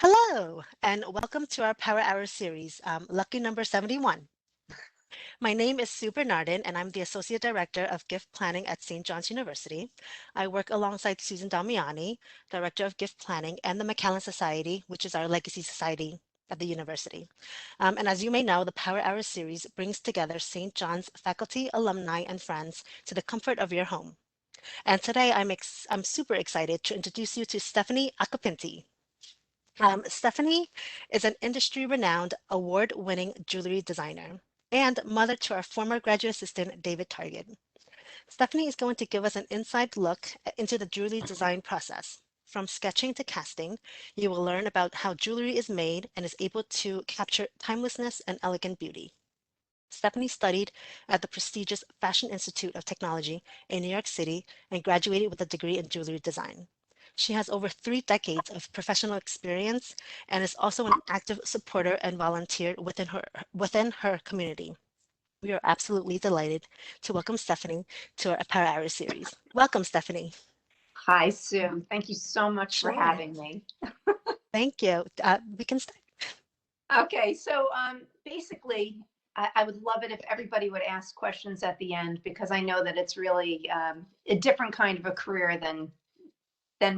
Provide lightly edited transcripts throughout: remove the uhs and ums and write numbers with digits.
Hello, and welcome to our Power Hour series, lucky number 71. My name is Sue Bernardin, and I'm the Associate Director of Gift Planning at St. John's University. I work alongside Susan Damiani, Director of Gift Planning, and the McAllen Society, which is our legacy society at the university. And as you may know, the Power Hour series brings together St. John's faculty, alumni, and friends to the comfort of your home. And today I'm super excited to introduce you to Stephanie Occhipinti. Stephanie is an industry renowned, award winning jewelry designer and mother to our former graduate assistant, David Targett. Stephanie is going to give us an inside look into the jewelry design process. From sketching to casting, you will learn about how jewelry is made and is able to capture timelessness and elegant beauty. Stephanie studied at the prestigious Fashion Institute of Technology in New York City and graduated with a degree in jewelry design. She has over 3 decades of professional experience and is also an active supporter and volunteer within her community. We are absolutely delighted to welcome Stephanie to our Power Hour series. Welcome, Stephanie. Hi, Sue. Thank you so much for Sure. having me. Thank you. We can start. Okay, so basically, I would love it if everybody would ask questions at the end because I know that it's really a different kind of a career than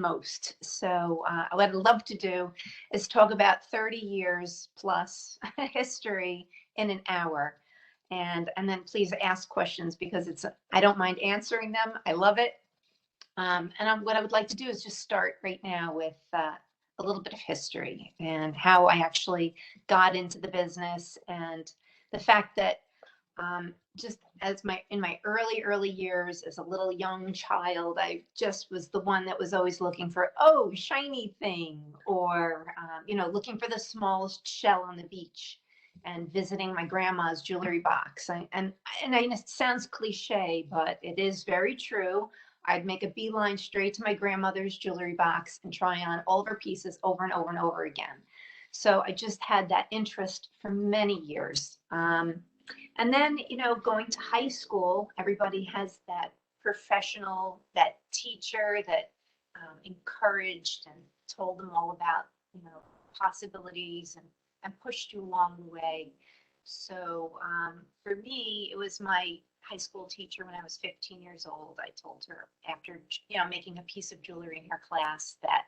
most. So what I'd love to do is talk about 30 years plus history in an hour. And then please ask questions because I don't mind answering them. I love it. What I would like to do is just start right now with a little bit of history and how I actually got into the business and the fact that just as in my early years as a little young child, I just was the one that was always looking for, oh, shiny thing, or looking for the smallest shell on the beach and visiting my grandma's jewelry box. It sounds cliche, but it is very true. I'd make a beeline straight to my grandmother's jewelry box and try on all of her pieces over and over and over again. So I just had that interest for many years. And then, going to high school, everybody has that professional, that teacher that encouraged and told them all about, possibilities and pushed you along the way. So for me, it was my high school teacher when I was 15 years old. I told her after, making a piece of jewelry in her class that,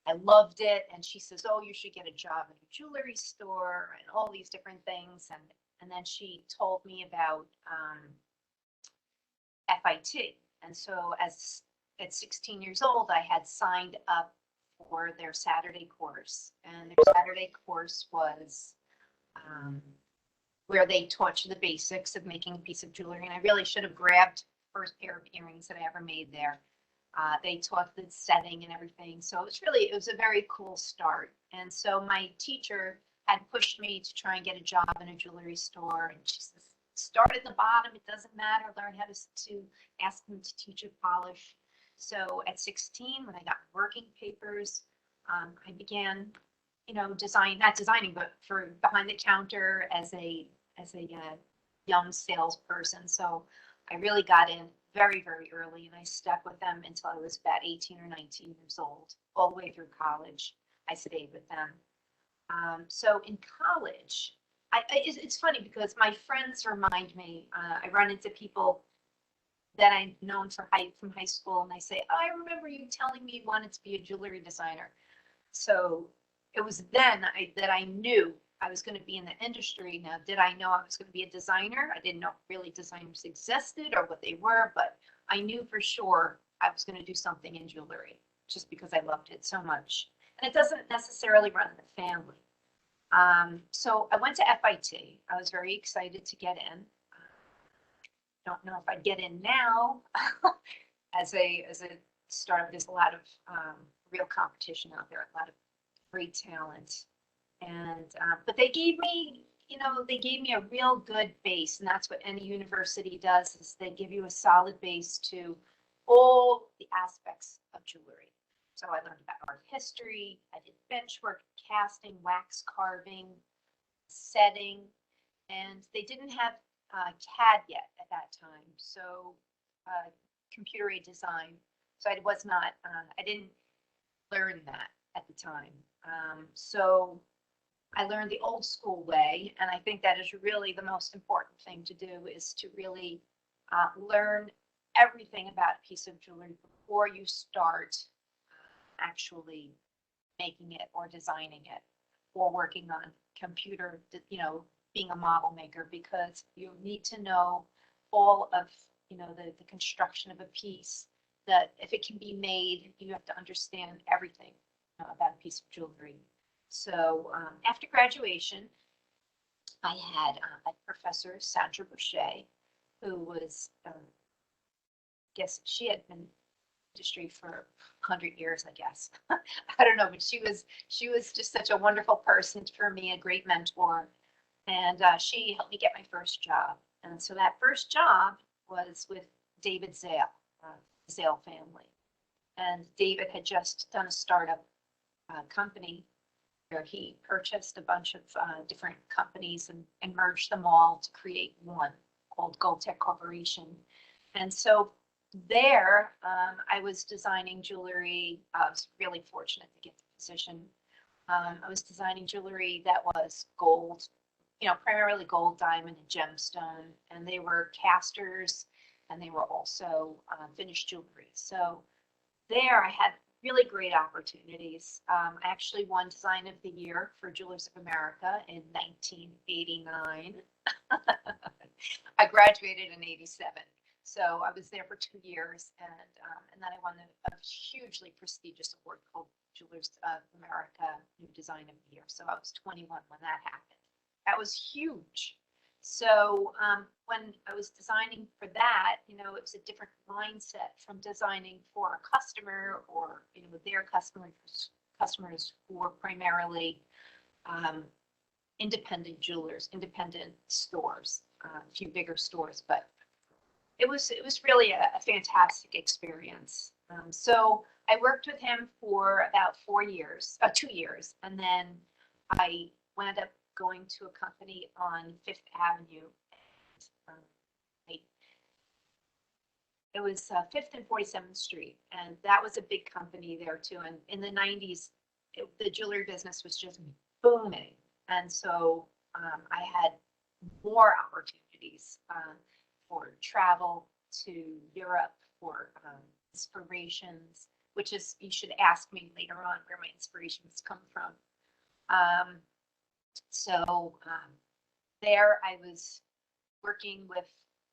I loved it. And she says, oh, you should get a job in a jewelry store and all these different things. And then she told me about FIT. And so at 16 years old, I had signed up for their Saturday course. And their Saturday course was where they taught you the basics of making a piece of jewelry. And I really should have grabbed the first pair of earrings that I ever made there. They taught the setting and everything. So it was a very cool start. And so my teacher had pushed me to try and get a job in a jewelry store. And she says, start at the bottom. It doesn't matter. Learn how to ask them to teach you polish. So at 16, when I got working papers, I began, not designing, but for behind the counter as a young salesperson. So I really got in very, very early, and I stuck with them until I was about 18 or 19 years old, all the way through college. I stayed with them. So in college, it's funny because my friends remind me, I run into people that I've known from high school, and I say, oh, I remember you telling me you wanted to be a jewelry designer. So it was then that I knew I was going to be in the industry. Now, did I know I was going to be a designer? I didn't know really designers existed or what they were, but I knew for sure I was going to do something in jewelry just because I loved it so much. And it doesn't necessarily run in the family. So I went to FIT. I was very excited to get in. Don't know if I'd get in now as a startup. There's a lot of real competition out there, a lot of great talent. And but they gave me a real good base, and that's what any university does, is they give you a solid base to all the aspects of jewelry. So I learned about art history, I did bench work, casting, wax carving, setting, and they didn't have CAD yet at that time, so computer aided design. So I didn't learn that at the time. So I learned the old school way, and I think that is really the most important thing to do, is to really learn everything about a piece of jewelry before you start actually making it or designing it or working on computer, being a model maker, because you need to know all of, the construction of a piece, that if it can be made, you have to understand everything about a piece of jewelry. So after graduation, I had a professor, Sandra Boucher, who was, I guess she had been in the industry for 100 years, I guess. I don't know, but she was just such a wonderful person for me, a great mentor. And she helped me get my first job. And so that first job was with David Zale, Zale family. And David had just done a startup company where he purchased a bunch of different companies and merged them all to create one called Gold Tech Corporation. And so there, I was designing jewelry. I was really fortunate to get the position. I was designing jewelry that was gold, primarily gold, diamond, and gemstone, and they were casters, and they were also finished jewelry. So there I had really great opportunities. I actually won Design of the Year for Jewelers of America in 1989. I graduated in 87. So I was there for 2 years, and then I won a hugely prestigious award called Jewelers of America New Design of the Year. So I was 21 when that happened. That was huge. So when I was designing for that, it was a different mindset from designing for a customer or their customers who were primarily independent jewelers, independent stores, a few bigger stores, but it was really a fantastic experience. So I worked with him for about 2 years, and then I wound up going to a company on Fifth Avenue. It was 5th and 47th Street, and that was a big company there too. And in the 90s, the jewelry business was just booming, and so I had more opportunities for travel to Europe for inspirations, which is, you should ask me later on where my inspirations come from. So there I was working with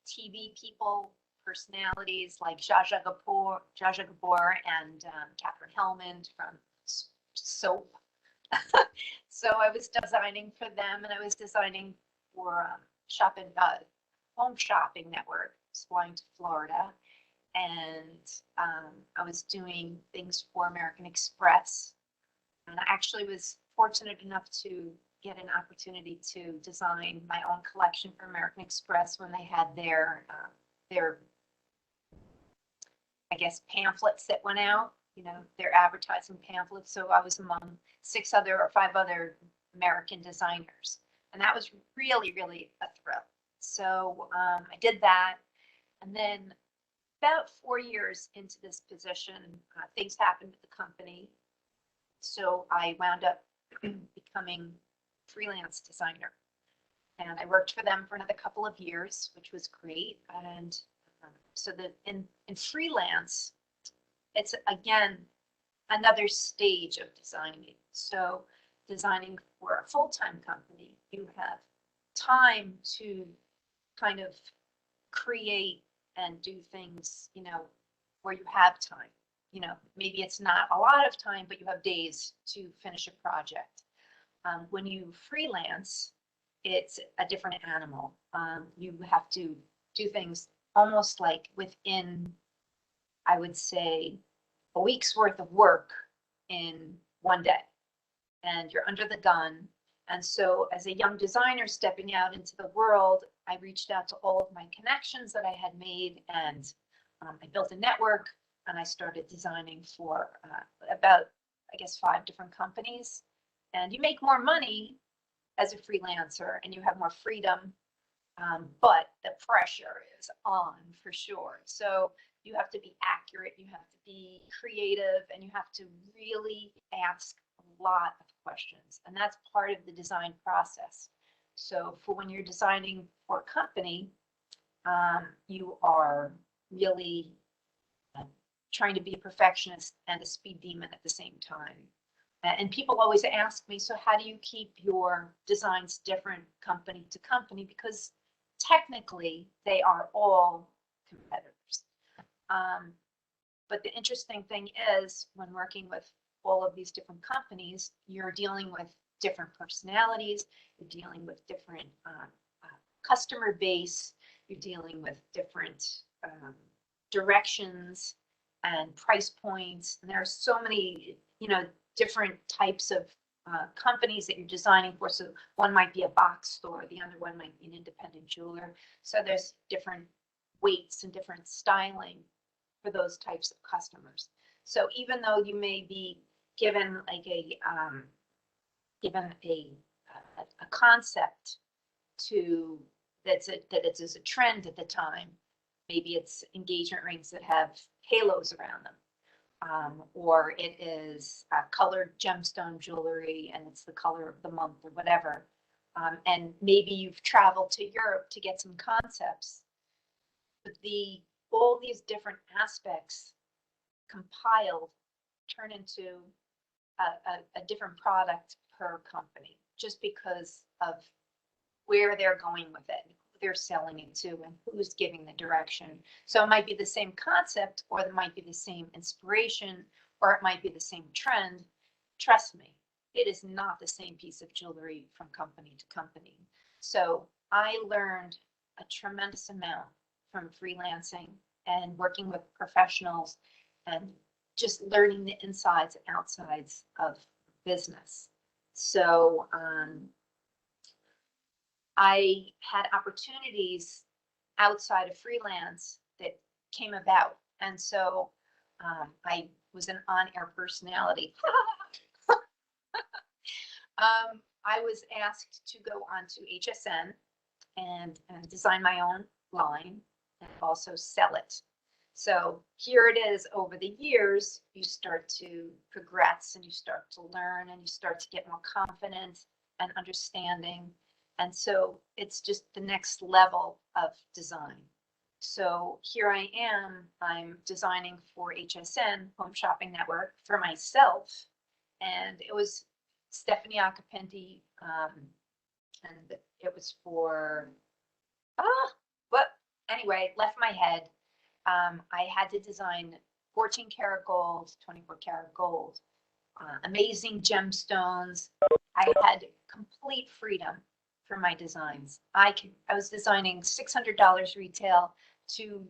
TV people, personalities like Zsa Zsa Gabor and Catherine Hellman from Soap. So I was designing for them, and I was designing for Home Shopping Network. I was flying to Florida, and I was doing things for American Express. And I actually was fortunate enough to get an opportunity to design my own collection for American Express when they had their I guess pamphlets that went out, their advertising pamphlets. So I was among 5 other American designers, and that was really, really a thrill. So I did that, and then about 4 years into this position, things happened at the company. So I wound up becoming freelance designer, and I worked for them for another couple of years, which was great. And so that in freelance, it's again another stage of designing. So designing for a full-time company, you have time to kind of create and do things, where you have time. Maybe it's not a lot of time, but you have days to finish a project. When you freelance, it's a different animal. You have to do things almost like within, I would say, a week's worth of work in one day, and you're under the gun. And so as a young designer stepping out into the world, I reached out to all of my connections that I had made, and I built a network, and I started designing for about, I guess, 5 different companies. And you make more money as a freelancer, and you have more freedom, but the pressure is on for sure. So You have to be accurate, you have to be creative, and you have to really ask a lot of questions. And that's part of the design process. So for when you're designing for a company, you are really trying to be a perfectionist and a speed demon at the same time. And people always ask me, so how do you keep your designs different company to company? Because technically they are all competitors. But the interesting thing is when working with all of these different companies, you're dealing with different personalities, you're dealing with different customer base, you're dealing with different directions and price points. And there are so many, different types of companies that you're designing for. So one might be a box store, the other one might be an independent jeweler. So there's different weights and different styling for those types of customers. So even though you may be given like a concept to that it's a trend at the time, maybe it's engagement rings that have halos around them, or it is colored gemstone jewelry and it's the color of the month or whatever. And maybe you've traveled to Europe to get some concepts. But all these different aspects compiled turn into a different product per company, just because of where they're going with it, who they're selling it to, and who's giving the direction. So it might be the same concept, or it might be the same inspiration, or it might be the same trend. Trust me, it is not the same piece of jewelry from company to company. So I learned a tremendous amount from freelancing and working with professionals and just learning the insides and outsides of business. So I had opportunities outside of freelance that came about. And so I was an on-air personality. I was asked to go on to HSN and design my own line and also sell it. So here it is. Over the years, you start to progress and you start to learn and you start to get more confident and understanding. And so it's just the next level of design. So here I am, I'm designing for HSN, Home Shopping Network, for myself. And it was Stephanie Occhipinti, and it was for, but anyway, left my head. I had to design 14 karat gold, 24 karat gold, amazing gemstones. I had complete freedom for my designs. I was designing $600 retail to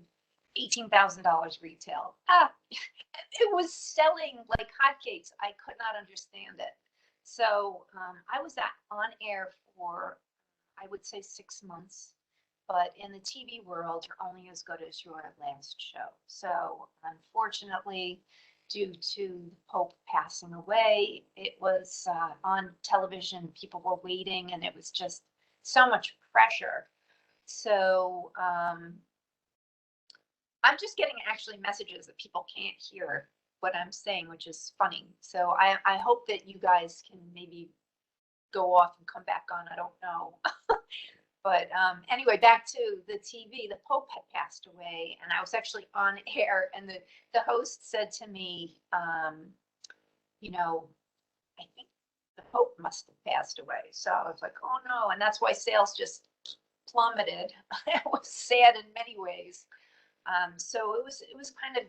$18,000 retail. It was selling like hotcakes. I could not understand it. So I was on air for, I would say, 6 months. But in the TV world, you're only as good as your last show. So unfortunately, due to the Pope passing away, it was on television. People were waiting, and it was just so much pressure. So I'm just getting actually messages that people can't hear what I'm saying, which is funny. So I hope that you guys can maybe go off and come back on. I don't know. But anyway, back to the TV, the Pope had passed away, and I was actually on air, and the host said to me, I think the Pope must have passed away. So I was like, oh no, and that's why sales just plummeted. It was sad in many ways. So it was kind of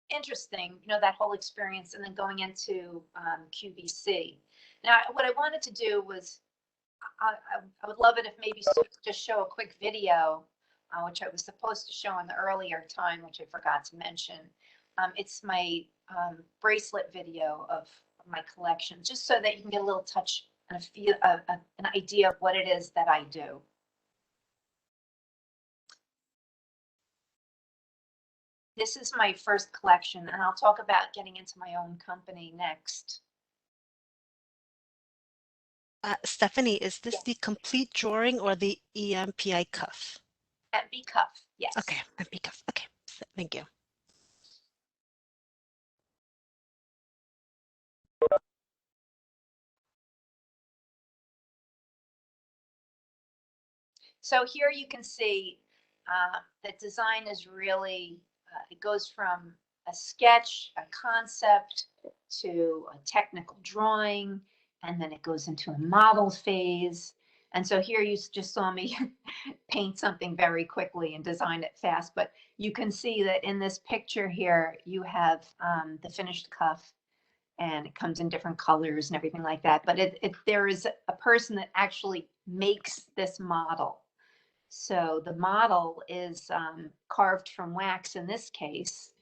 interesting, that whole experience, and then going into QVC. Now, what I wanted to do was, I would love it if maybe just show a quick video, which I was supposed to show in the earlier time, which I forgot to mention. It's my bracelet video of my collection, just so that you can get a little touch and an idea of what it is that I do. This is my first collection, and I'll talk about getting into my own company next. Stephanie, is this the complete drawing or the EMPI cuff? EMPI cuff, yes. Okay, EMPI cuff. Okay. Thank you. So here you can see that design is really, it goes from a sketch, a concept, to a technical drawing, and then it goes into a model phase. And so here you just saw me paint something very quickly and design it fast, but you can see that in this picture here, you have the finished cuff, and it comes in different colors and everything like that. But there is a person that actually makes this model. So the model is carved from wax in this case.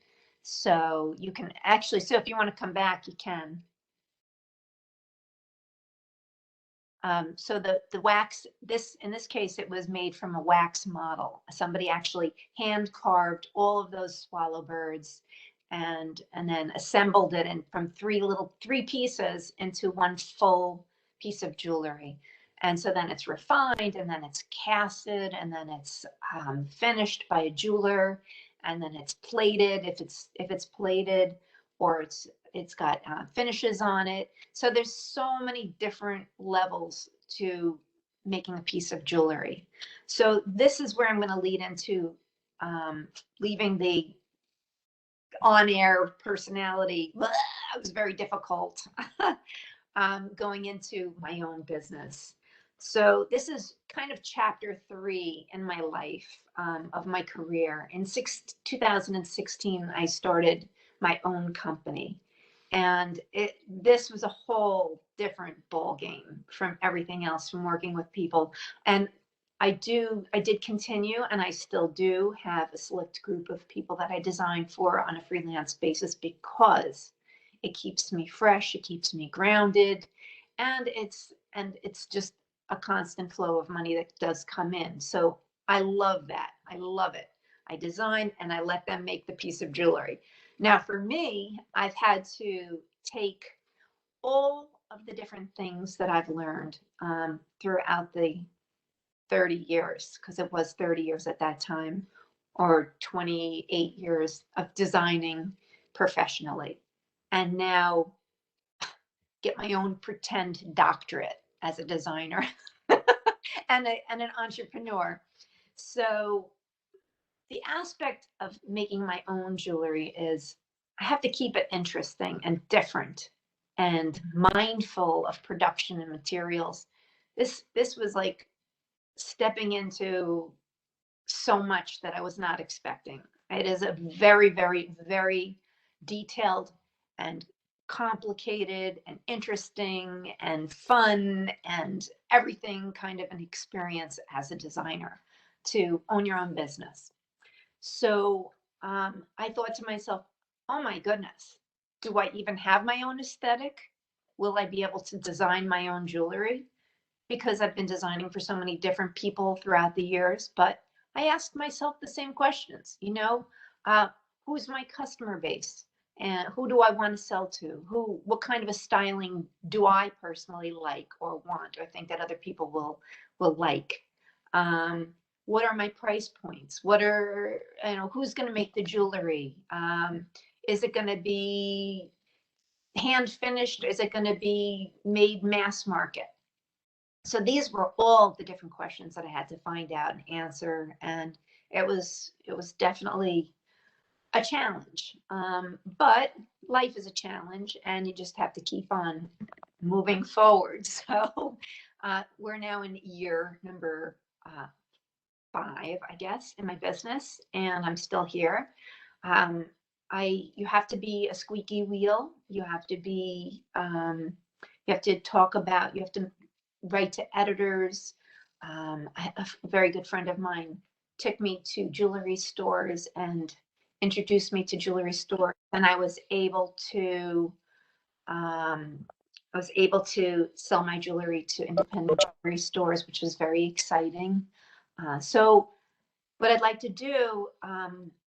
So you can actually, so if you want to come back, you can. So the wax, in this case, it was made from a wax model. Somebody actually hand carved all of those swallow birds and then assembled it from three pieces into one full piece of jewelry. And so then it's refined, and then it's casted, and then it's finished by a jeweler, and then it's plated if it's plated, or it's got finishes on it. So there's so many different levels to making a piece of jewelry. So this is where I'm going to lead into leaving the on-air personality. It was very difficult going into my own business. So this is kind of chapter 3 in my life of my career. In 2016, I started my own company. And this was a whole different ball game from everything else, from working with people. And I did continue, and I still do have a select group of people that I design for on a freelance basis, because it keeps me fresh, it keeps me grounded, and it's just a constant flow of money that does come in. So I love that. I love it. I design and I let them make the piece of jewelry. Now, for me, I've had to take all of the different things that I've learned throughout the 30 years, because it was 30 years at that time, or 28 years of designing professionally, and now get my own pretend doctorate as a designer and an entrepreneur. So the aspect of making my own jewelry is I have to keep it interesting and different and mindful of production and materials. This was like stepping into so much that I was not expecting. It is a very, very, very detailed and complicated and interesting and fun and everything kind of an experience as a designer to own your own business. So I thought to myself, oh my goodness, do I even have my own aesthetic? Will I be able to design my own jewelry? Because I've been designing for so many different people throughout the years. But I asked myself the same questions, who's my customer base? And who do I want to sell to? What kind of a styling do I personally like or want, or think that other people will like? What are my price points? Who's going to make the jewelry? Is it going to be hand finished? Is it going to be made mass market? So these were all the different questions that I had to find out and answer, and it was definitely a challenge. But life is a challenge, and you just have to keep on moving forward. So we're now in year number 5, I guess, in my business, and I'm still here. You have to be a squeaky wheel. You have to be, you have to talk about, you have to write to editors. A very good friend of mine took me to jewelry stores and introduced me to jewelry stores, and I was able to sell my jewelry to independent jewelry stores, which was very exciting. So what I'd like to do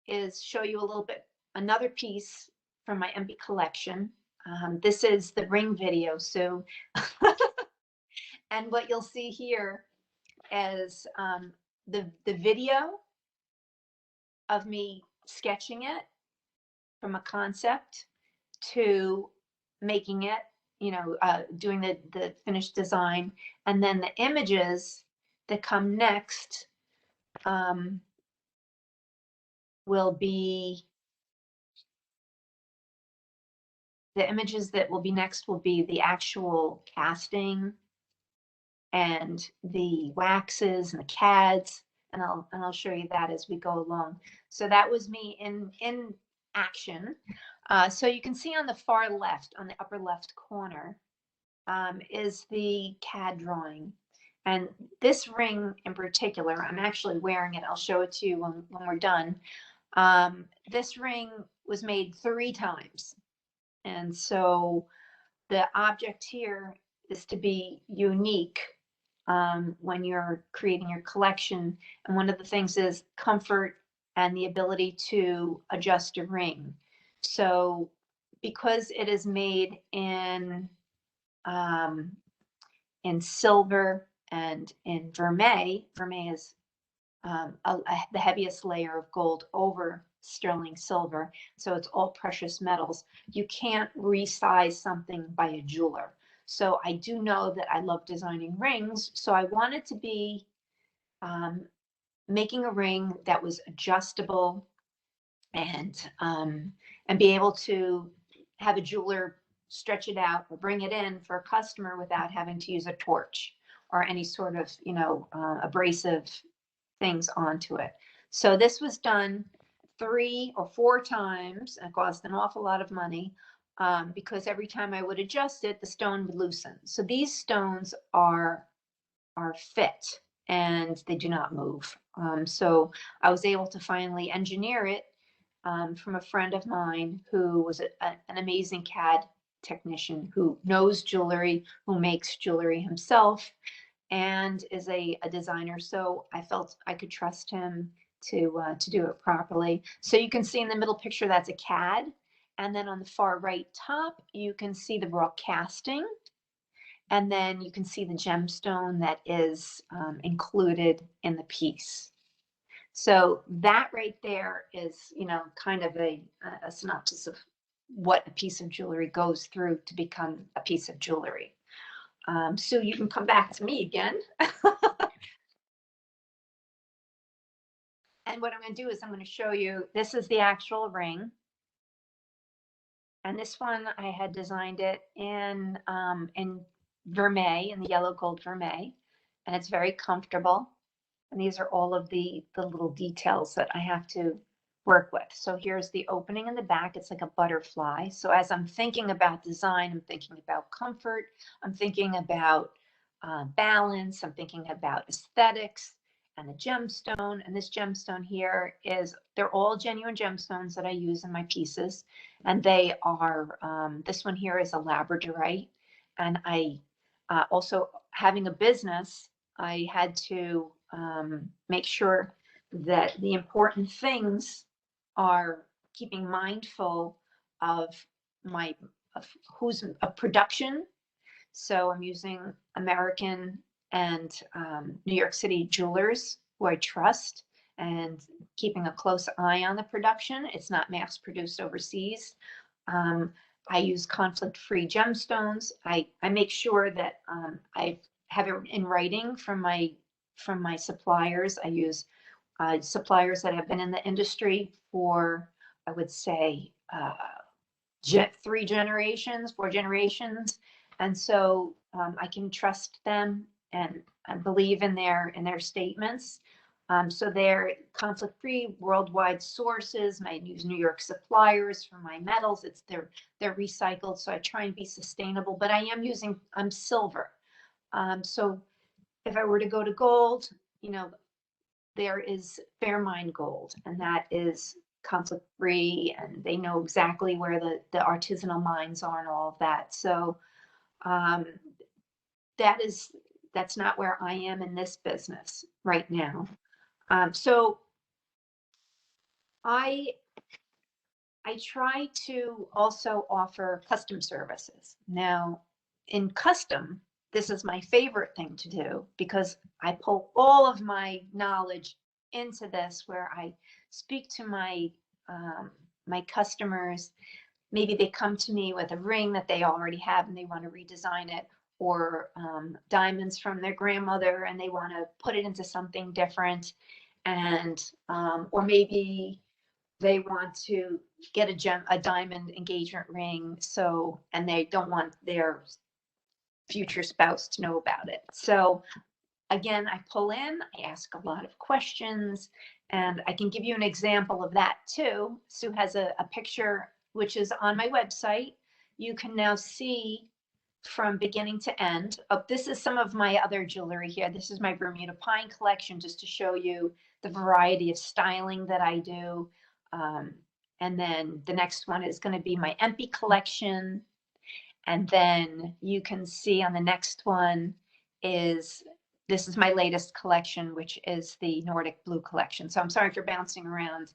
is show you a little bit, another piece from my MP collection. This is the ring video. So, and what you'll see here is the video of me sketching it from a concept to making it, doing the finished design. And then the images that come next will be, the images that will be next will be the actual casting and the waxes and the CADs, and I'll show you that as we go along. So that was me in action. So you can see on the far left, on the upper left corner, is the CAD drawing. And this ring in particular, I'm actually wearing it. I'll show it to you when we're done. This ring was made 3 times. And so the object here is to be unique when you're creating your collection. And one of the things is comfort and the ability to adjust a ring. So because it is made in silver and in vermeil, vermeil is the heaviest layer of gold over sterling silver. So it's all precious metals. You can't resize something by a jeweler. So I do know that I love designing rings. So I wanted to be making a ring that was adjustable and be able to have a jeweler stretch it out or bring it in for a customer without having to use a torch or any sort of, abrasive things onto it. So this was done 3 or 4 times and it cost an awful lot of money because every time I would adjust it, the stone would loosen. So these stones are fit and they do not move. So I was able to finally engineer it from a friend of mine who was an amazing CAD technician who knows jewelry, who makes jewelry himself, and is a designer. So I felt I could trust him to do it properly. So you can see in the middle picture, that's a CAD. And then on the far right top, you can see the raw casting. And then you can see the gemstone that is included in the piece. So that right there is, kind of a synopsis of what a piece of jewelry goes through to become a piece of jewelry. So you can come back to me again. And what I'm going to do is I'm going to show you, this is the actual ring. And this one, I had designed it in vermeil, in the yellow gold vermeil. And it's very comfortable. And these are all of the little details that I have to work with. So here's the opening in the back. It's like a butterfly. So as I'm thinking about design, I'm thinking about comfort. I'm thinking about balance. I'm thinking about aesthetics and the gemstone. And this gemstone here they're all genuine gemstones that I use in my pieces. And they are, this one here is a labradorite. And I also, having a business, I had to make sure that the important things are keeping mindful of of production. So I'm using American and New York City jewelers who I trust and keeping a close eye on the production. It's not mass produced overseas. I use conflict-free gemstones. I make sure that I have it in writing from my suppliers. I use suppliers that have been in the industry for, I would say, 3 generations, 4 generations. And so I can trust them and I believe in their statements. So they're conflict-free, worldwide sources. I use New York suppliers for my metals. They're recycled, so I try and be sustainable. But I'm silver. So if I were to go to gold, there is Fairmine Gold, and that is conflict-free, and they know exactly where the artisanal mines are and all of that. So that's not where I am in this business right now. So I try to also offer custom services. Now, in custom, this is my favorite thing to do because I pull all of my knowledge into this, where I speak to my my customers, maybe they come to me with a ring that they already have and they want to redesign it, or diamonds from their grandmother and they want to put it into something different. And or maybe they want to get a diamond engagement ring, so, and they don't want their future spouse to know about it. So again, I pull in, I ask a lot of questions, and I can give you an example of that too. Sue has a picture which is on my website. You can now see from beginning to end. Oh, this is some of my other jewelry here. This is my Bermuda Pine collection, just to show you the variety of styling that I do. And then the next one is going to be my Empy collection. And then you can see on the next one is, this is my latest collection, which is the Nordic blue collection. So I'm sorry for bouncing around,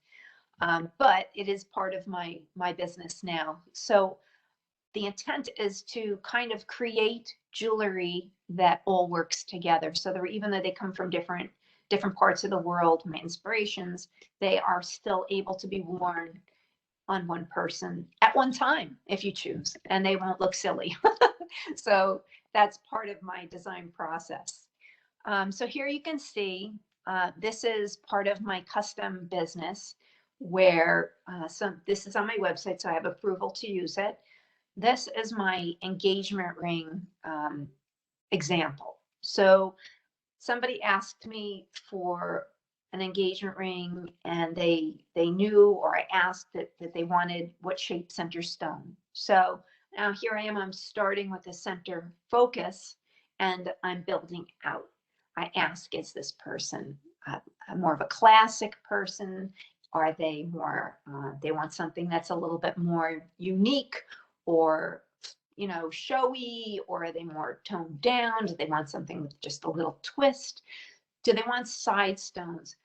but it is part of my business now. So the intent is to kind of create jewelry that all works together. So that even though they come from different parts of the world, my inspirations, they are still able to be worn on one person at one time, if you choose, and they won't look silly. So that's part of my design process. So here you can see, this is part of my custom business where, this is on my website, so I have approval to use it. This is my engagement ring example. So somebody asked me for an engagement ring and they knew, or I asked that they wanted what shape center stone. So now here I am, I'm starting with the center focus and I'm building out. I ask, is this person more of a classic person? Are they more, they want something that's a little bit more unique, or showy, or are they more toned down? Do they want something with just a little twist? Do they want side stones?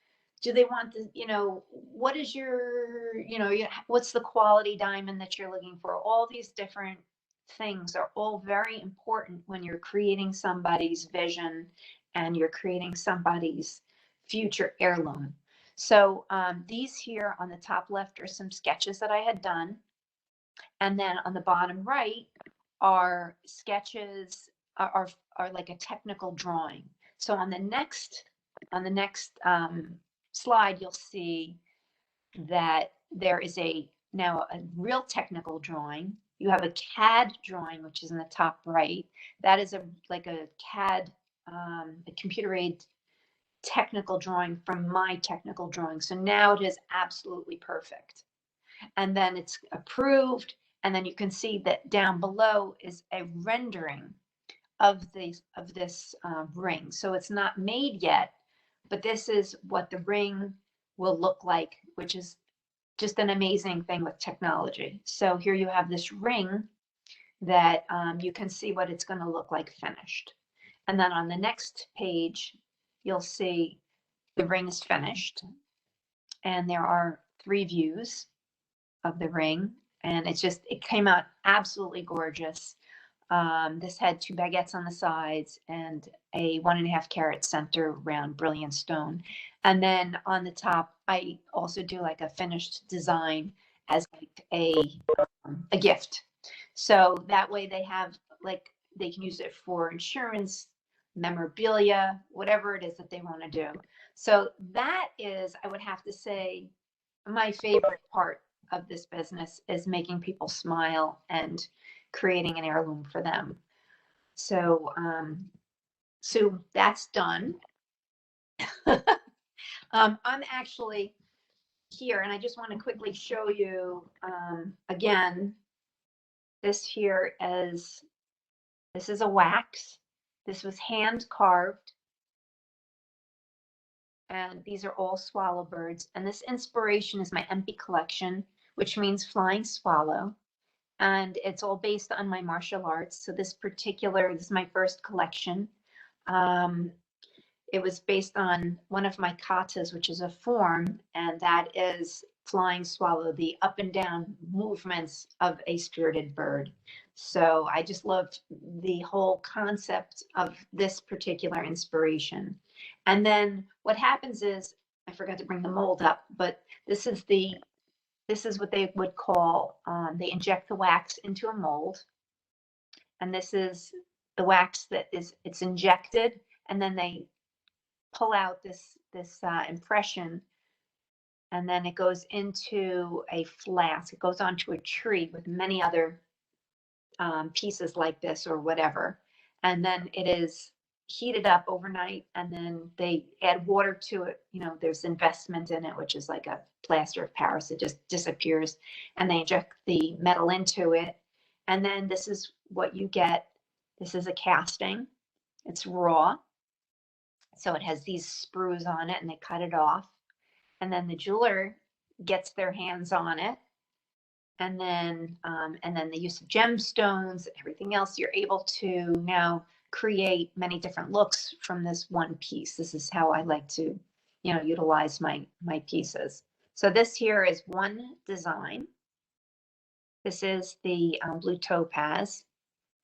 Do they want what is your, what's the quality diamond that you're looking for? All these different things are all very important when you're creating somebody's vision and you're creating somebody's future heirloom. So these here on the top left are some sketches that I had done. And then on the bottom right are sketches, are like a technical drawing. So on the next slide, you'll see that there is now a real technical drawing. You have a CAD drawing, which is in the top right. That is like a CAD, a computer aided technical drawing from my technical drawing. So now it is absolutely perfect. And then it's approved. And then you can see that down below is a rendering of this ring. So it's not made yet, but this is what the ring will look like, which is just an amazing thing with technology. So here you have this ring that you can see what it's going to look like finished. And then on the next page, you'll see the ring is finished. And there are 3 views of the ring. And it came out absolutely gorgeous. This had 2 baguettes on the sides and a 1.5 carat center round brilliant stone. And then on the top, I also do like a finished design as like a gift. So that way they have they can use it for insurance, memorabilia, whatever it is that they want to do. So that is, I would have to say, my favorite part of this business is making people smile and creating an heirloom for them. So, so that's done. I'm actually here, and I just want to quickly show you again. This here is a wax. This was hand carved, and these are all swallow birds. And this inspiration is my Empy collection, which means flying swallow. And it's all based on my martial arts. So this is my first collection. It was based on one of my katas, which is a form, and that is flying swallow, the up and down movements of a spirited bird. So I just loved the whole concept of this particular inspiration. And then what happens is, I forgot to bring the mold up, but this is the this is what they would call, they inject the wax into a mold. And this is the wax that it's injected, and then they pull out this impression, and then it goes into a flask. It goes onto a tree with many other pieces like this or whatever. And then it is heated up overnight, and then they add water to it. You know, there's investment in it, which is like a plaster of Paris. It just disappears, and they inject the metal into it. And then this is what you get. This is a casting. It's raw. So it has these sprues on it, and they cut it off. And then the jeweler gets their hands on it. And then the use of gemstones, everything else, you're able to now create many different looks from this one piece. This is how I like to, you know, utilize my pieces. So this here is one design. This is the blue topaz,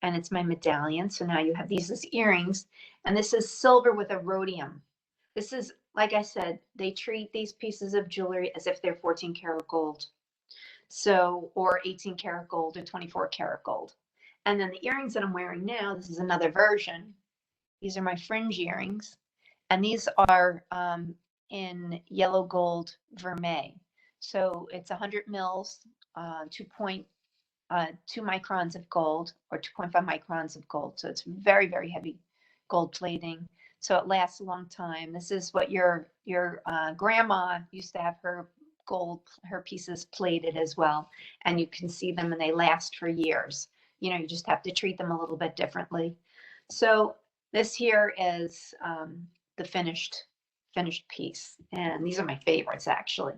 and it's my medallion. So now you have these as earrings, and this is silver with a rhodium. This is, like I said, they treat these pieces of jewelry as if they're 14 karat gold. So, or 18 karat gold or 24 karat gold. And then the earrings that I'm wearing now, this is another version. These are my fringe earrings, and these are in yellow gold vermeil. So it's 100 mils, 2.2 microns of gold, or 2.5 microns of gold. So it's very, very heavy gold plating. So it lasts a long time. This is what your grandma used to have her pieces plated as well. And you can see them, and they last for years. You know, you just have to treat them a little bit differently. So this here is the finished piece. And these are my favorites, actually.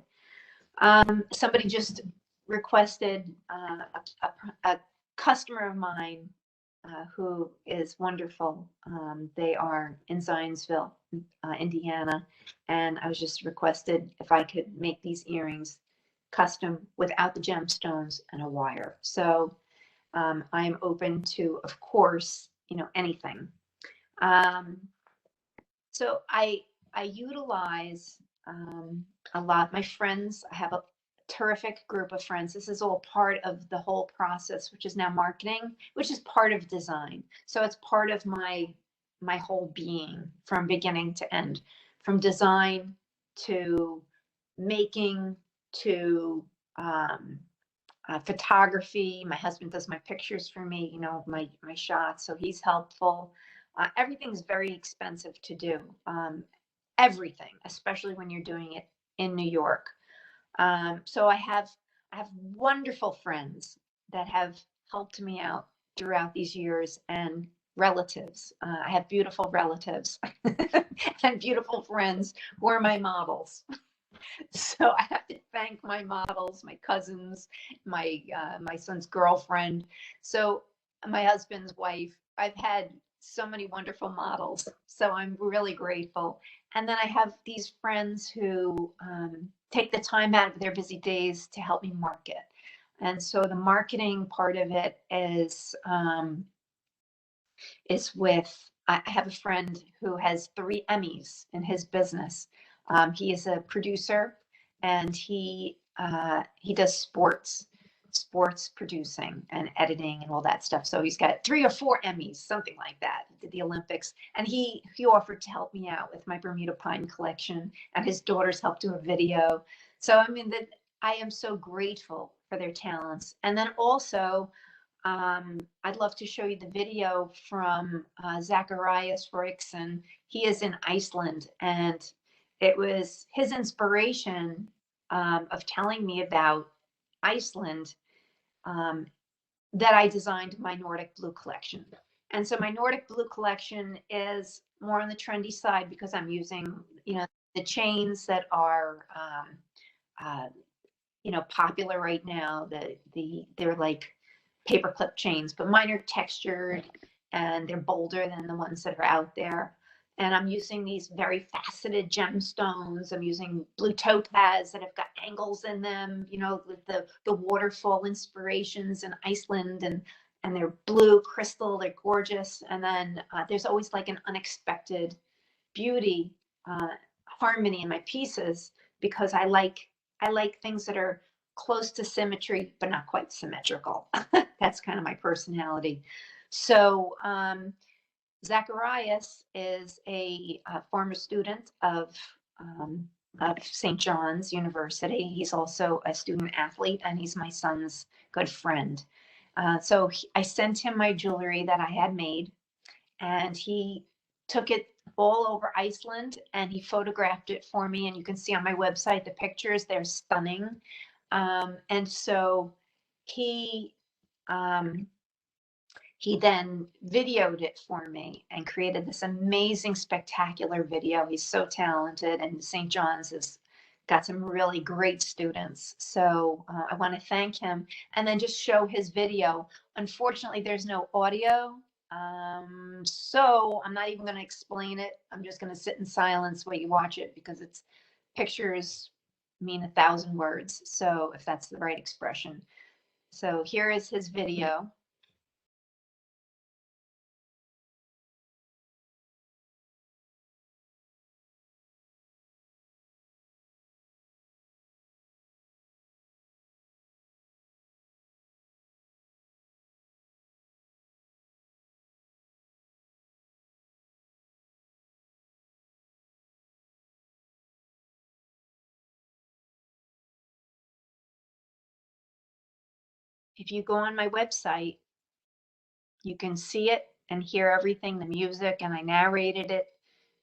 Somebody just requested, a customer of mine who is wonderful. They are in Zionsville, Indiana, and I was just requested if I could make these earrings custom without the gemstones and a wire. So I am open to, of course, you know, anything. So I utilize a lot. My friends, I have a terrific group of friends. This is all part of the whole process, which is now marketing, which is part of design. So it's part of my whole being from beginning to end, from design to making to photography. My husband does my pictures for me, you know, my shots, so he's helpful. Everything's very expensive to do. Everything, especially when you're doing it in New York. So I have wonderful friends that have helped me out throughout these years, and relatives. I have beautiful relatives and beautiful friends who are my models. So I have to thank my models, my cousins, my son's girlfriend. So my husband's wife. I've had so many wonderful models. So I'm really grateful. And then I have these friends who take the time out of their busy days to help me market. And so the marketing part of it is with, I have a friend who has 3 Emmys in his business. He is a producer, and he does sports producing and editing and all that stuff. So he's got 3 or 4 Emmys, something like that. He did the Olympics, and he offered to help me out with my Bermuda Pine collection, and his daughters helped do a video. So I mean, that I am so grateful for their talents. And then also, I'd love to show you the video from Zacharias Roykson. He is in Iceland, and it was his inspiration of telling me about Iceland that I designed my Nordic blue collection. And so my Nordic blue collection is more on the trendy side, because I'm using, you know, the chains that are, you know, popular right now. They're like paperclip chains, but mine are textured and they're bolder than the ones that are out there. And I'm using these very faceted gemstones. I'm using blue topaz that have got angles in them, you know, with the waterfall inspirations in Iceland, and they're blue crystal, they're gorgeous. And then there's always like an unexpected beauty, harmony in my pieces, because I like things that are close to symmetry, but not quite symmetrical. That's kind of my personality. So, Zacharias is a former student of St. John's University. He's also a student athlete, and he's my son's good friend. I sent him my jewelry that I had made, and he took it all over Iceland and he photographed it for me. And you can see on my website the pictures, they're stunning. And so he um, he then videoed it for me and created this amazing, spectacular video. He's so talented, and St. John's has got some really great students. So I want to thank him and then just show his video. Unfortunately, there's no audio. So I'm not even going to explain it. I'm just going to sit in silence while you watch it because it's pictures mean 1,000 words. So if that's the right expression. So here is his video. If you go on my website, you can see it and hear everything, the music, and I narrated it.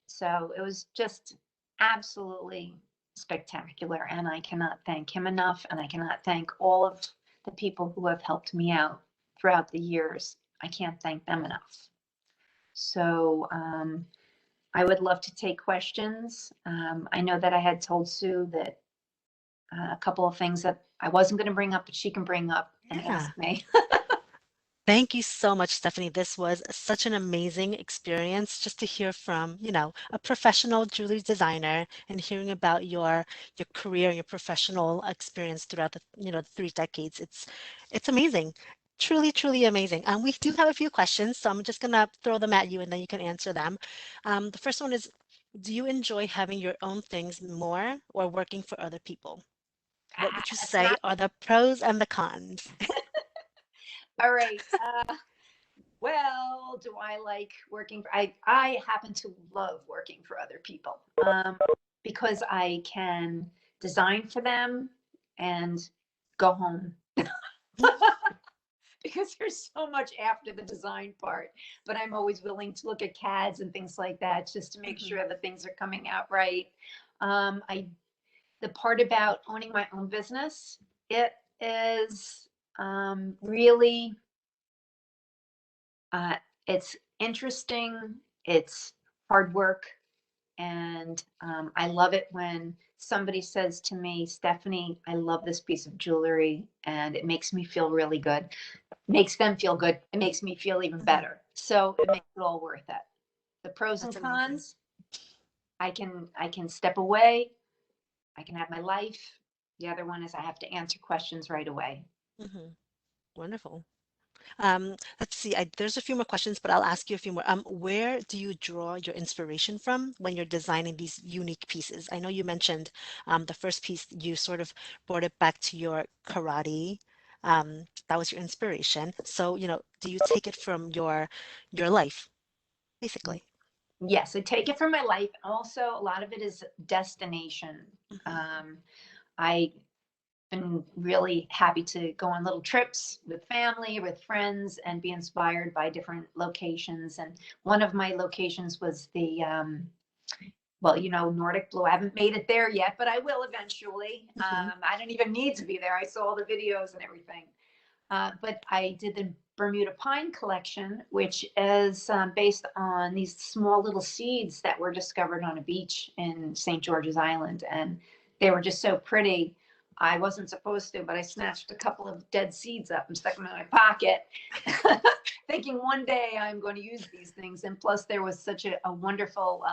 So it was just absolutely spectacular. And I cannot thank him enough. And I cannot thank all of the people who have helped me out throughout the years. I can't thank them enough. So I would love to take questions. I know that I had told Sue that a couple of things that I wasn't going to bring up, but she can bring up and Yeah. ask me. Thank you so much, Stephanie. This was such an amazing experience just to hear from, a professional jewelry designer and hearing about your career, your professional experience throughout the 3 decades. It's amazing. Truly, truly amazing. We do have a few questions, so I'm just gonna throw them at you and then you can answer them. The first one is, do you enjoy having your own things more or working for other people? What would you It's say not are the pros and the cons? all right. Well, do I like working for, I happen to love working for other people because I can design for them and go home because there's so much after the design part. But I'm always willing to look at CADs and things like that just to make Mhm. sure that things are coming out right. I the part about owning my own business, it is really Uh, it's interesting, it's hard work, and I love it when somebody says to me, Stephanie, I love this piece of jewelry and it makes me feel really good. It makes them feel good. It makes me feel even Mhm. better. So it makes it all worth it. The pros and That's amazing. cons, I can step away, I can have my life. The other one is I have to answer questions right away. Mhm. Wonderful. Let's see. There's a few more questions, but I'll ask you a few more. Where do you draw your inspiration from when you're designing these unique pieces? I know you mentioned the first piece, you sort of brought it back to your karate. That was your inspiration. So, do you take it from your life, basically? Yes, I take it from my life. Also, a lot of it is destination. Hmm. Um, I been really happy to go on little trips with family, with friends, and be inspired by different locations. And one of my locations was well, Nordic blue. I haven't made it there yet, but I will eventually. Hmm. I don't even need to be there. I saw the videos and everything. But I did the Bermuda pine collection, which is based on these small little seeds that were discovered on a beach in St. George's Island. And they were just so pretty. I wasn't supposed to, but I snatched a couple of dead seeds up and stuck them in my pocket, thinking one day I'm going to use these things. And plus, there was such a wonderful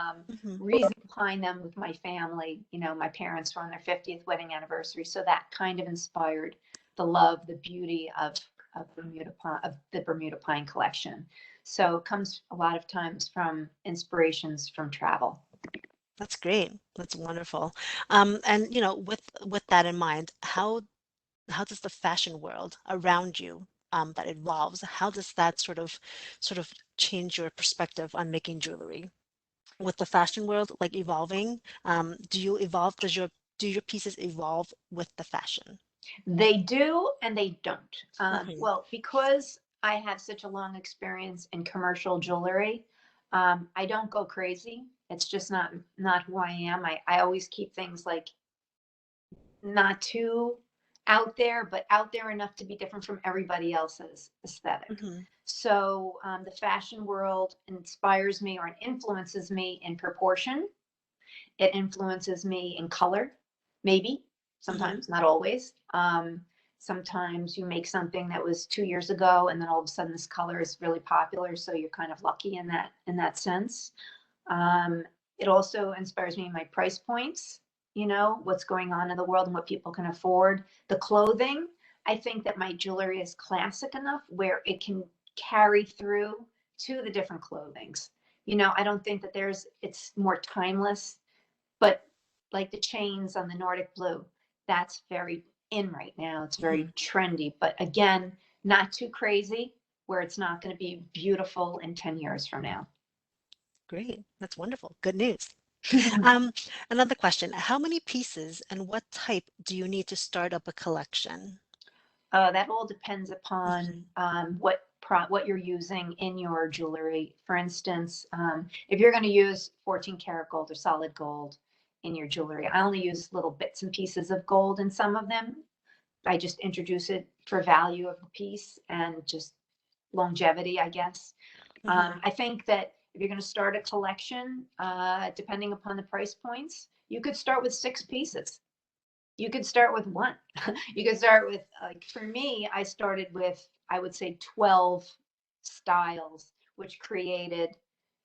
Hmm. reason behind them with my family. My parents were on their 50th wedding anniversary. So that kind of inspired the love, the beauty of the Bermuda pine collection. So it comes a lot of times from inspirations from travel. That's great. That's wonderful. And with that in mind, how how does the fashion world around you that evolves, how does that sort of change your perspective on making jewelry? With the fashion world like evolving, do you evolve? Do your pieces evolve with the fashion? They do and they don't. Hmm. Well, because I have such a long experience in commercial jewelry, I don't go crazy. It's just not who I am. I always keep things like not too out there, but out there enough to be different from everybody else's aesthetic. Hmm. So the fashion world inspires me or it influences me in proportion. It influences me in color, maybe, Hmm. sometimes, not always. Sometimes you make something that was 2 years ago, and then all of a sudden this color is really popular, so you're kind of lucky in that sense. Um, it also inspires me in my price points, what's going on in the world and what people can afford. The clothing, I think that my jewelry is classic enough where it can carry through to the different clothings. I don't think that it's more timeless, but like the chains on the Nordic blue, that's very in right now. It's Hmm. very trendy, but again, not too crazy where it's not going to be beautiful in 10 years from now. Great. That's wonderful. Good news. Um, Another question. How many pieces and what type do you need to start up a collection? That all depends upon Hmm. what you're using in your jewelry. For instance, if you're going to use 14 karat gold or solid gold in your jewelry, I only use little bits and pieces of gold in some of them. I just introduce it for value of the piece and just longevity, I guess. Hmm. I think that if you're going to start a collection, depending upon the price points, you could start with 6 pieces. You could start with one. You could start with, like, for me, I started with, I would say, 12 styles, which created,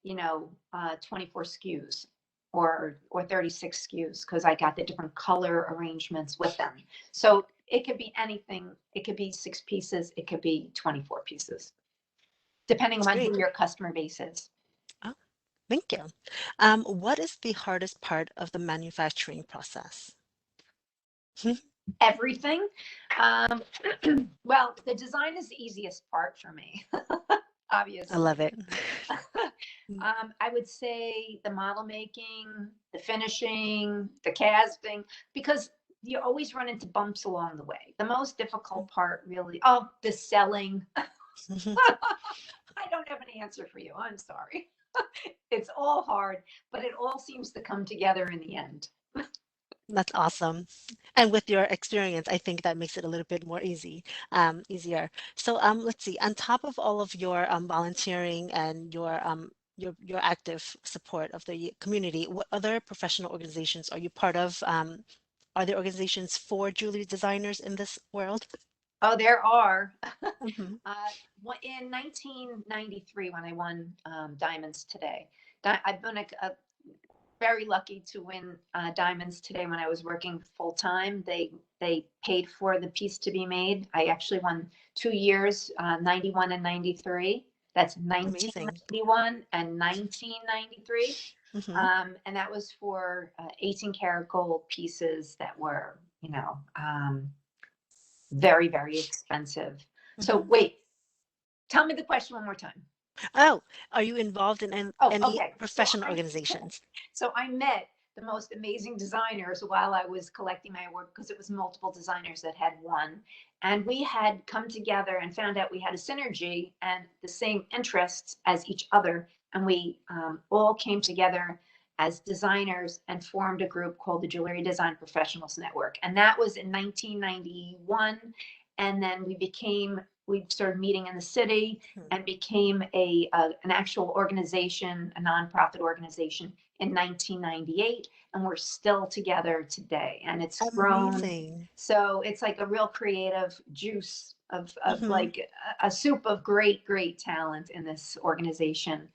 24 SKUs or 36 SKUs because I got the different color arrangements with them. So it could be anything. It could be 6 pieces. It could be 24 pieces, depending That's on great. who your customer base is. Oh, thank you. What is the hardest part of the manufacturing process? Everything. Um, well, the design is the easiest part for me, I obviously. love it. I would say the model making, the finishing, the casting, because you always run into bumps along the way. The most difficult part, really, oh, the selling. I don't have an answer for you. I'm sorry. It's all hard, but it all seems to come together in the end. That's awesome. And with your experience, I think that makes it a little bit more easier. So let's see, on top of all of your volunteering and your active support of the community, what other professional organizations are you part of? Are there organizations for jewelry designers in this world? Oh, there are. Hmm. In 1993, when I won Diamonds Today, I've been very lucky to win Diamonds Today when I was working full time. They paid for the piece to be made. I actually won 2 years, 91 and 93. That's Amazing. 1991 and 1993. Hmm. And that was for 18 karat gold pieces that were, very, very expensive. So Hmm. wait, tell me the question one more time. Oh, are you involved in Oh, any okay. professional organizations? So I met the most amazing designers while I was collecting my award because it was multiple designers that had won. And we had come together and found out we had a synergy and the same interests as each other. And we all came together as designers and formed a group called the Jewelry Design Professionals Network. And that was in 1991. And then we started meeting in the city Hmm. and became an actual organization, a nonprofit organization in 1998, and we're still together today. And it's grown. Amazing. So it's like a real creative juice of Hmm. like a soup of great, great talent in this organization.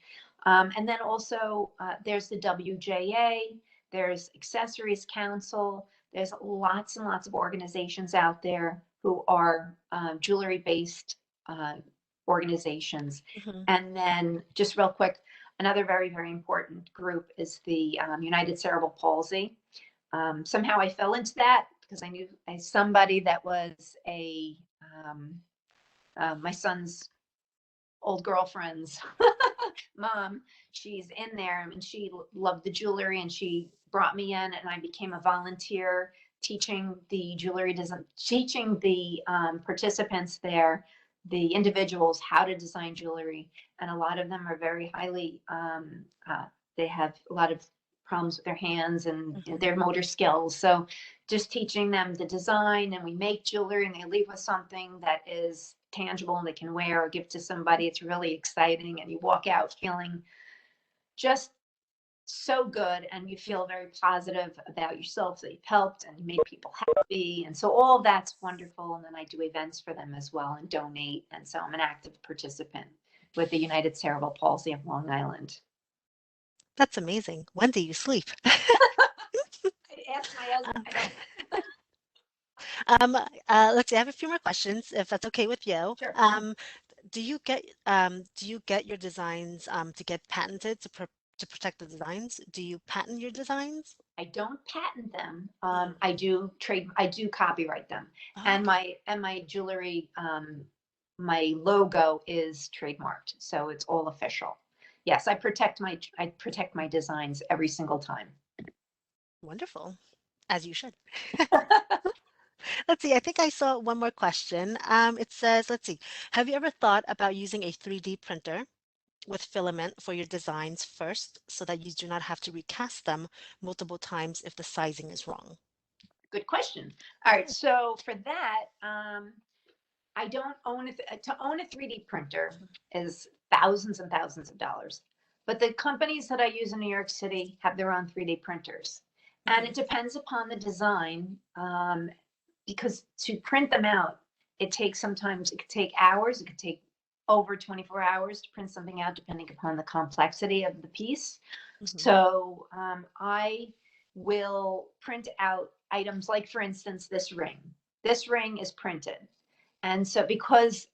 And then also there's the WJA, there's Accessories Council, there's lots and lots of organizations out there who are jewelry based uh, organizations. Hmm. And then just real quick, another very, very important group is the United Cerebral Palsy. Somehow I fell into that because I knew somebody that was um, my son's old girlfriend's mom. She's in there and she loved the jewelry and she brought me in and I became a volunteer teaching the jewelry design, teaching the participants there, the individuals, how to design jewelry. And a lot of them are very highly, they have a lot of problems with their hands and Mhm. their motor skills. So just teaching them the design, and we make jewelry and they leave with something that is tangible and they can wear or give to somebody. It's really exciting. And you walk out feeling just so good and you feel very positive about yourself that you've helped and you made people happy. And so all that's wonderful. And then I do events for them as well and donate. And so I'm an active participant with the United Cerebral Palsy of Long Island. That's amazing. When do you sleep? I asked my husband, I don't. Um, let's see, I have a few more questions, if that's okay with you. Sure. Do you get your designs to get patented to protect the designs? Do you patent your designs? I don't patent them. Mm. I do copyright them. Oh, And okay. my jewelry, my logo is trademarked, so it's all official. Yes, I protect my designs every single time. Wonderful. As you should. Let's see, I think I saw one more question. It says, let's see, have you ever thought about using a 3D printer with filament for your designs first so that you do not have to recast them multiple times if the sizing is wrong? Good question. All right, so for that, I don't own it. To own a 3D printer is thousands and thousands of dollars. But the companies that I use in New York City have their own 3D printers. And Mhm. it depends upon the design, because to print them out, it takes sometimes, it could take hours, it could take over 24 hours to print something out, depending upon the complexity of the piece. Mhm. So I will print out items like, for instance, this ring. This ring is printed. And so because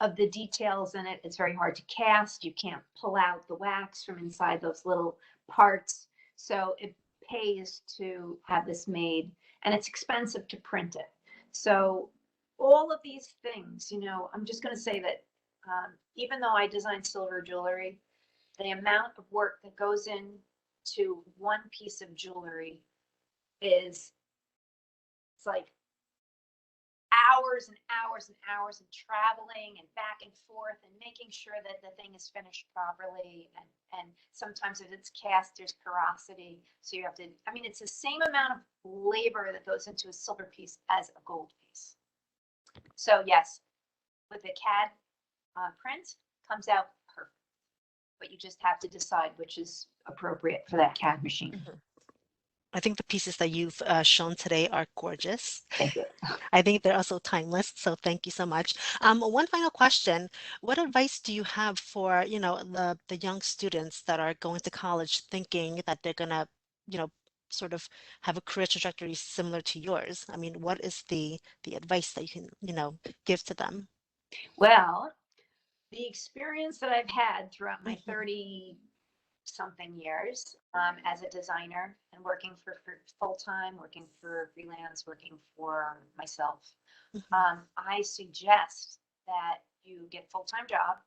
of the details in it, it's very hard to cast. You can't pull out the wax from inside those little parts. So it pays to have this made and it's expensive to print it. So all of these things, I'm just going to say that even though I design silver jewelry, the amount of work that goes into one piece of jewelry is, it's like hours and hours and hours and traveling and back and forth and making sure that the thing is finished properly. And sometimes if it's cast, there's porosity. So you have to, I mean, it's the same amount of labor that goes into a silver piece as a gold piece. So yes, with the CAD print, comes out perfect. But you just have to decide which is appropriate for that CAD machine. Mhm. I think the pieces that you've shown today are gorgeous. Thank you. I think they're also timeless, so thank you so much. One final question. What advice do you have for, the young students that are going to college thinking that they're gonna, you know, sort of have a career trajectory similar to yours? I mean, what is the advice that you can, give to them? Well, the experience that I've had throughout my Mhm, 30 something years as a designer and working for full time, working for freelance, working for myself, mhm, I suggest that you get full time job.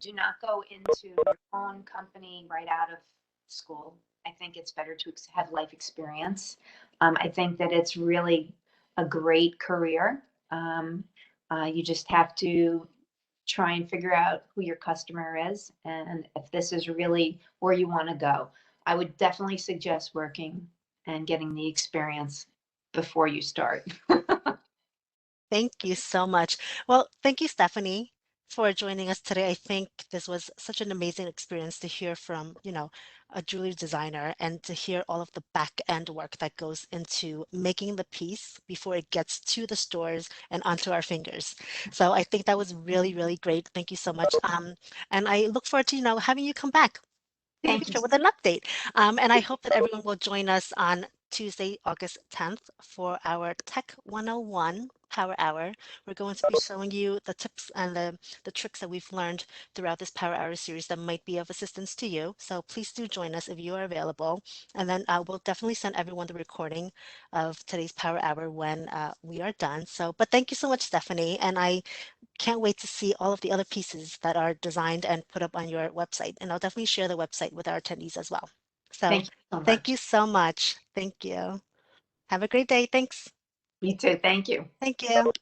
Do not go into your own company right out of school. I think it's better to have life experience. I think that it's really a great career. Um, you just have to try and figure out who your customer is and if this is really where you want to go. I would definitely suggest working and getting the experience before you start. Thank you so much. Well, thank you, Stephanie, for joining us today. I think this was such an amazing experience to hear from, a jewelry designer and to hear all of the back end work that goes into making the piece before it gets to the stores and onto our fingers. So I think that was really, really great. Thank you so much. And I look forward to, having you come back in the Thank you. future with an update. And I hope that everyone will join us on Tuesday, August 10th for our Tech 101 Power Hour. We're going to be showing you the tips and the tricks that we've learned throughout this Power Hour series that might be of assistance to you. So please do join us if you are available. And then we'll definitely send everyone the recording of today's Power Hour when we are done. So, but thank you so much, Stephanie. And I can't wait to see all of the other pieces that are designed and put up on your website. And I'll definitely share the website with our attendees as well. So Thank you so thank much. you so much. Thank you. Have a great day. Thanks. You too. Thank you. Thank you.